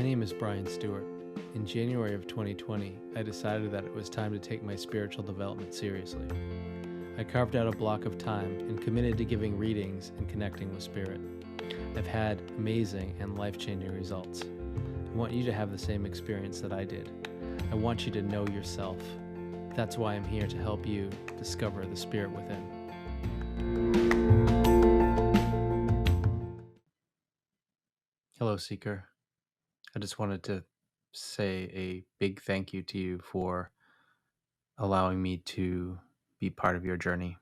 My name is Brian Stewart. In January of 2020, I decided that it was time to take my spiritual development seriously. I carved out a block of time and committed to giving readings and connecting with spirit. I've had amazing and life-changing results. I want you to have the same experience that I did. I want you to know yourself. That's why I'm here to help you discover the spirit within. Hello, Seeker. I just wanted to say a big thank you to you for allowing me to be part of your journey.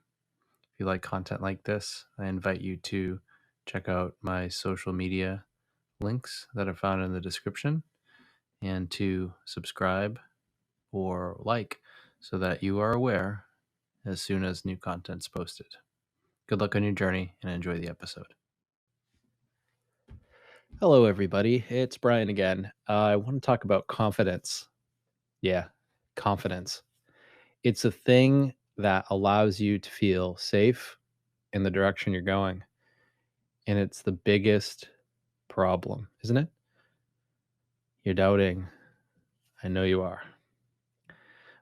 If you like content like this, I invite you to check out my social media links that are found in the description and to subscribe or like so that you are aware as soon as new content's posted. Good luck on your journey and enjoy the episode. Hello, everybody. It's Brian again. I want to talk about confidence. Yeah, confidence. It's a thing that allows you to feel safe in the direction you're going. And it's the biggest problem, isn't it? You're doubting. I know you are.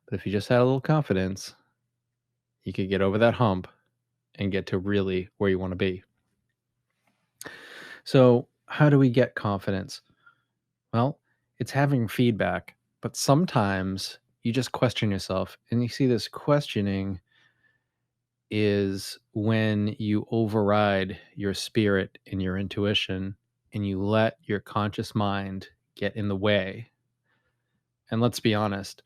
But if you just had a little confidence, you could get over that hump and get to really where you want to be. So, how do we get confidence? Well, it's having feedback, but sometimes you just question yourself. And you see this questioning is when you override your spirit and your intuition and you let your conscious mind get in the way. And let's be honest,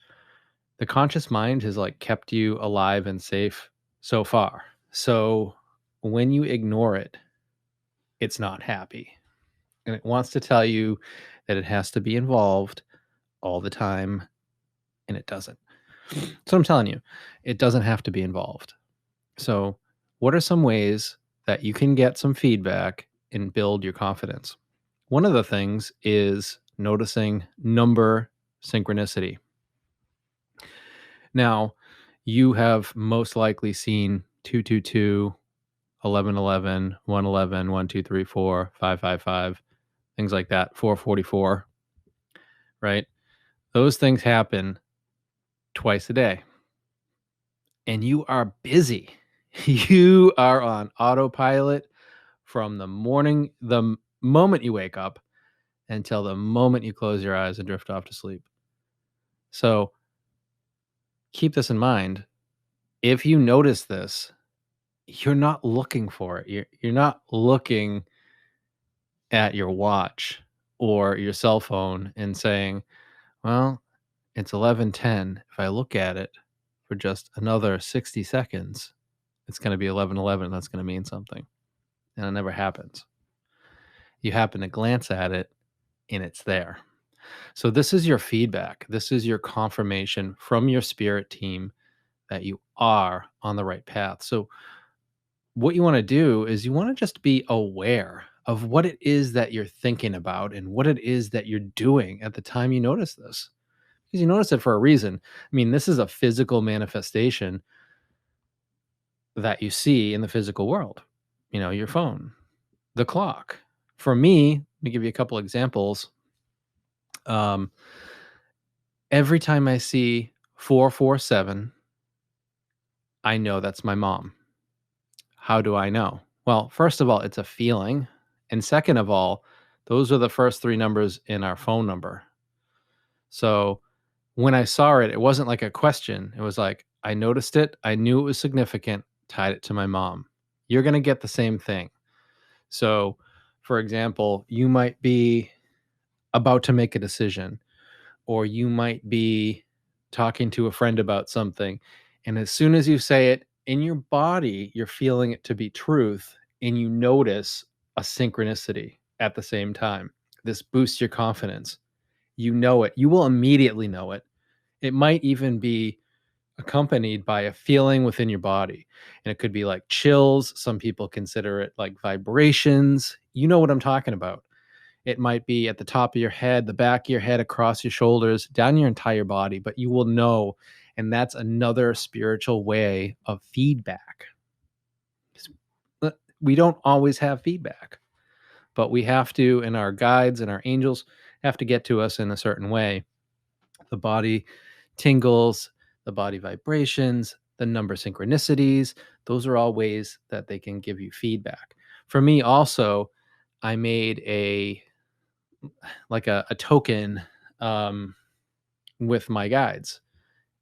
the conscious mind has kept you alive and safe so far. So when you ignore it, it's not happy. And it wants to tell you that it has to be involved all the time, and it doesn't. So I'm telling you, it doesn't have to be involved. So what are some ways that you can get some feedback and build your confidence? One of the things is noticing number synchronicity. Now, you have most likely seen 222, 1111, 111, 1234, 555, things like that, 444, right? Those things happen twice a day. And you are busy. You are on autopilot from the moment you wake up until the moment you close your eyes and drift off to sleep. So keep this in mind. If you notice this, you're not looking for it. You're not looking at your watch or your cell phone and saying, well, it's 11:10. If I look at it for just another 60 seconds, it's going to be 11:11. That's going to mean something. And it never happens. You happen to glance at it and it's there. So this is your feedback. This is your confirmation from your spirit team that you are on the right path. So what you want to do is you want to just be aware of what it is that you're thinking about and what it is that you're doing at the time you notice this. Because you notice it for a reason. I mean, this is a physical manifestation that you see in the physical world. Your phone, the clock. For me, let me give you a couple examples. Every time I see 447, I know that's my mom. How do I know? Well, first of all, it's a feeling. And second of all, those are the first three numbers in our phone number. So when I saw it, it wasn't like a question. It was like, I noticed it. I knew it was significant, tied it to my mom. You're going to get the same thing. So, for example, you might be about to make a decision, or you might be talking to a friend about something. And as soon as you say it in your body, you're feeling it to be truth, and you notice a synchronicity at the same time. This boosts your confidence. You know it. You will immediately know it. It might even be accompanied by a feeling within your body. And it could be like chills. Some people consider it like vibrations. You know what I'm talking about. It might be at the top of your head, the back of your head, across your shoulders, down your entire body, but you will know. And that's another spiritual way of feedback. We don't always have feedback, but we have to, and our guides and our angels have to get to us in a certain way. The body tingles, the body vibrations, the number synchronicities, those are all ways that they can give you feedback. For me also, I made a token um, with my guides.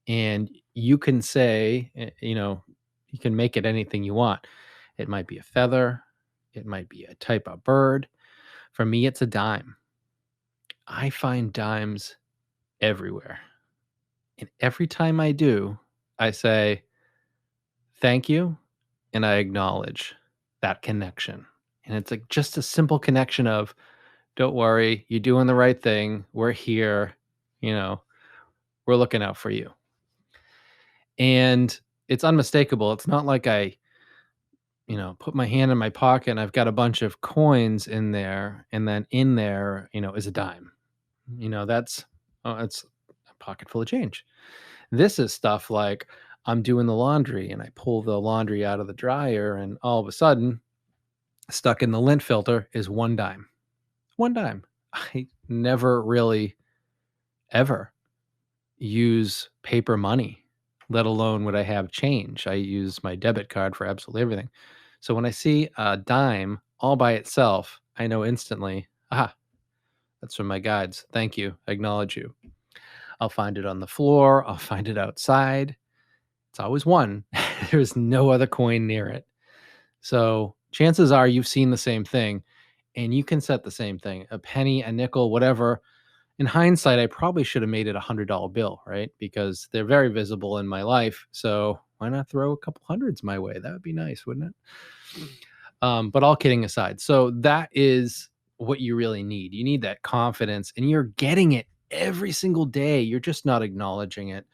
And you can say, you can make it anything you want. It might be a feather, it might be a type of bird. For me, it's a dime. I find dimes everywhere. And every time I do, I say, thank you. And I acknowledge that connection. And it's like just a simple connection of, don't worry, you're doing the right thing. We're here. You know, we're looking out for you. And it's unmistakable. It's not like I, put my hand in my pocket and I've got a bunch of coins in there. And then in there, is a dime. It's a pocket full of change. This is stuff like I'm doing the laundry and I pull the laundry out of the dryer and all of a sudden, stuck in the lint filter is one dime. One dime. I never really ever use paper money, let alone would I have change. I use my debit card for absolutely everything. So when I see a dime all by itself, I know instantly, that's from my guides. Thank you. I acknowledge you. I'll find it on the floor. I'll find it outside. It's always one. There's no other coin near it. So chances are you've seen the same thing and you can set the same thing, a penny, a nickel, whatever. In hindsight, I probably should have made it $100 bill, right? Because they're very visible in my life. So why not throw a couple hundreds my way? That would be nice, wouldn't it? But all kidding aside, so that is what you really need. You need that confidence and you're getting it every single day. You're just not acknowledging it.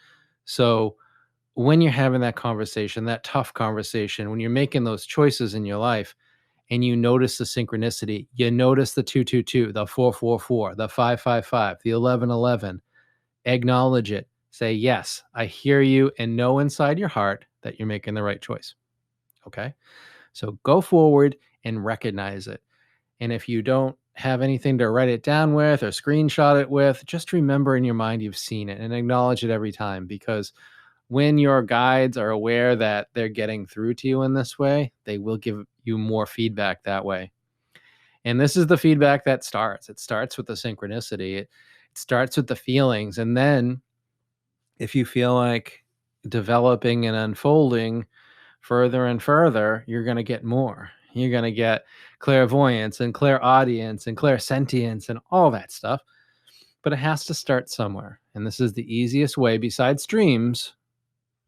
So when you're having that conversation, that tough conversation, when you're making those choices in your life and you notice the synchronicity, you notice the 222, the 444, the 555, the 1111, acknowledge it. Say, yes, I hear you, and know inside your heart that you're making the right choice. Okay. So go forward and recognize it. And if you don't have anything to write it down with or screenshot it with, just remember in your mind you've seen it and acknowledge it every time, because when your guides are aware that they're getting through to you in this way, they will give you more feedback that way. And this is the feedback that starts. It starts with the synchronicity. It starts with the feelings. And then if you feel like developing and unfolding further and further, you're going to get more. You're going to get clairvoyance and clairaudience and clairsentience and all that stuff. But it has to start somewhere. And this is the easiest way, besides dreams,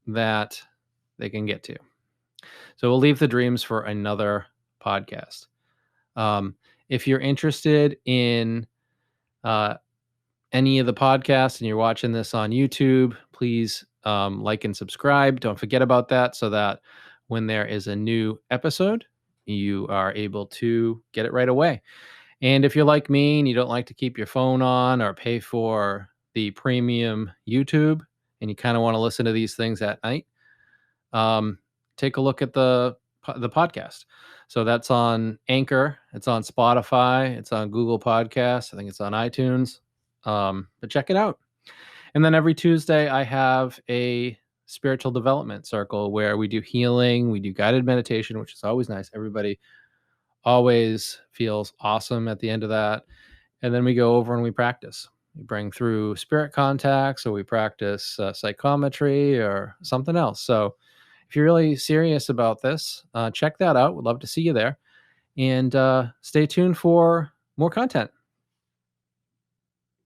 that they can get to. So we'll leave the dreams for another podcast. If you're interested in any of the podcasts and you're watching this on YouTube, please like and subscribe. Don't forget about that, so that when there is a new episode, you are able to get it right away. And if you're like me and you don't like to keep your phone on or pay for the premium YouTube and you kind of want to listen to these things at night, take a look at the podcast. So that's on Anchor, it's on Spotify, it's on Google Podcasts, I think it's on iTunes. But check it out. And then every Tuesday I have a spiritual development circle where we do healing, we do guided meditation, which is always nice. Everybody always feels awesome at the end of that. And then we go over and we practice. We bring through spirit contacts, or we practice psychometry or something else. So if you're really serious about this, check that out. We'd love to see you there. And stay tuned for more content.